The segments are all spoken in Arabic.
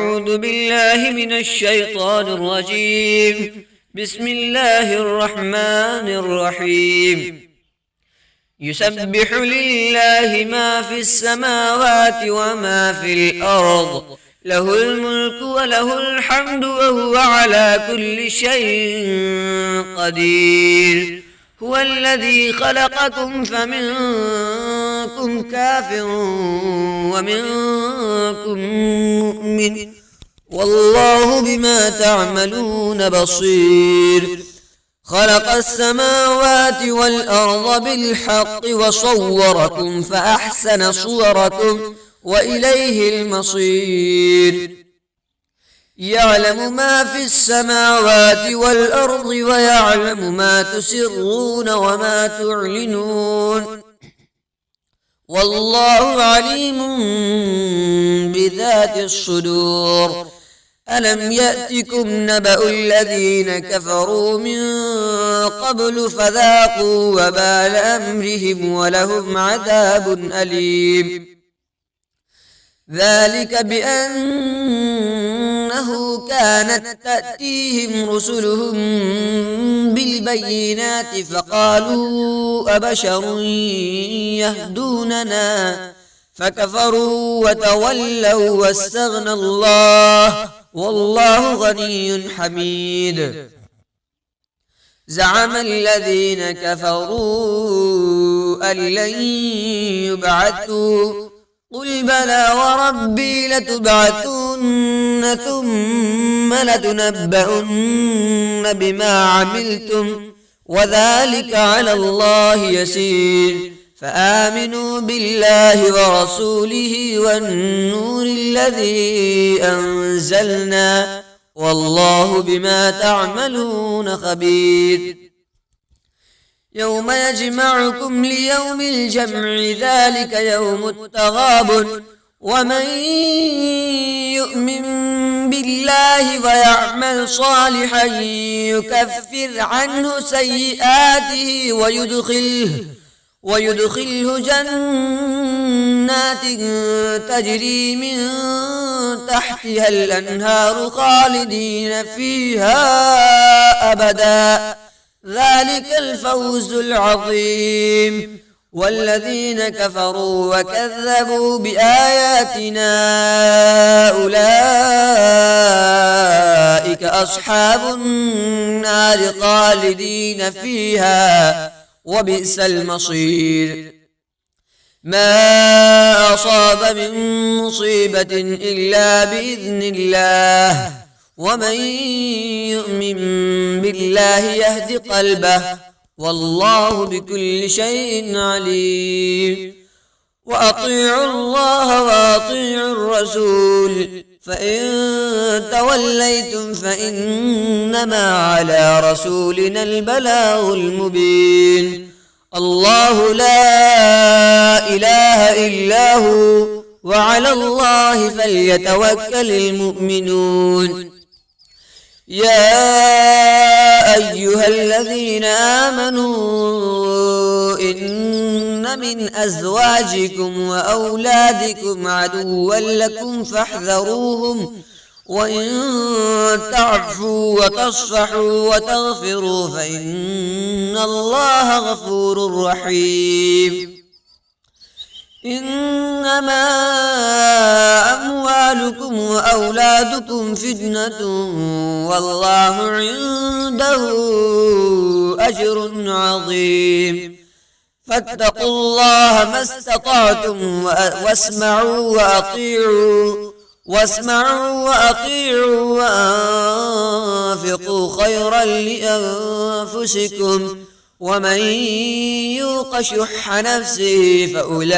أعوذ بالله من الشيطان الرجيم. بسم الله الرحمن الرحيم. يسبح لله ما في السماوات وما في الأرض، له الملك وله الحمد وهو على كل شيء قدير. هو الذي خلقكم فمنكم كافر ومنكم مؤمن، والله بما تعملون بصير. خلق السماوات والأرض بالحق وصوركم فأحسن صوركم وإليه المصير. يعلم ما في السماوات والأرض ويعلم ما تسرون وما تعلنون، والله عليم بذات الصدور. ألم يأتكم نبأ الذين كفروا من قبل فذاقوا وبال أمرهم ولهم عذاب أليم. ذلك بأنه كانت تأتيهم رسلهم بالبينات فقالوا أبشر يهدوننا فكفروا وتولوا واستغنى الله والله غني حميد. زعم الذين كفروا أن لن يبعثوا قل بلى وربي لتبعثن ثم لتنبؤن بما عملتم وذلك على الله يسير. فآمنوا بالله ورسوله والنور الذي أنزلنا والله بما تعملون خبير. يوم يجمعكم ليوم الجمع ذلك يوم التغابن، ومن يؤمن بالله ويعمل صالحا يكفر عنه سيئاته ويدخله جنات تجري من تحتها الأنهار خالدين فيها أبدا، ذلك الفوز العظيم. والذين كفروا وكذبوا بآياتنا أولئك أصحاب النار خالدين فيها وبئس المصير. ما أصاب من مصيبة إلا بإذن الله، ومن يؤمن بالله يهد قلبه والله بكل شيء عليم. وأطيعوا الله وأطيعوا الرسول، فإن توليتم فإنما على رسولنا البلاغ المبين. الله لا إله إلا هو وعلى الله فليتوكل المؤمنون. يا أيها الذين آمنوا إن من أزواجكم وأولادكم عدوا لكم فاحذروهم، وإن تعفوا وتصفحوا وتغفروا فإن الله غفور رحيم. إنما أموالكم وأولادكم فتنة والله عنده أجر عظيم. فاتقوا الله ما استطعتم واسمعوا وأطيعوا وأنفقوا خيرا لأنفسكم، ومن يوق شح نفسه فأولئك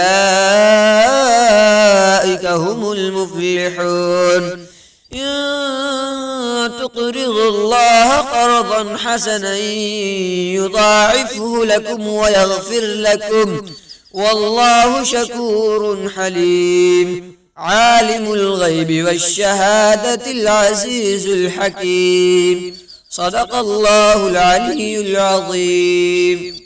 هم المفلحون. إن تقرضوا الله قرضا حسنا يضاعفه لكم ويغفر لكم والله شكور حليم. عالم الغيب والشهادة العزيز الحكيم. صدق الله العلي العظيم.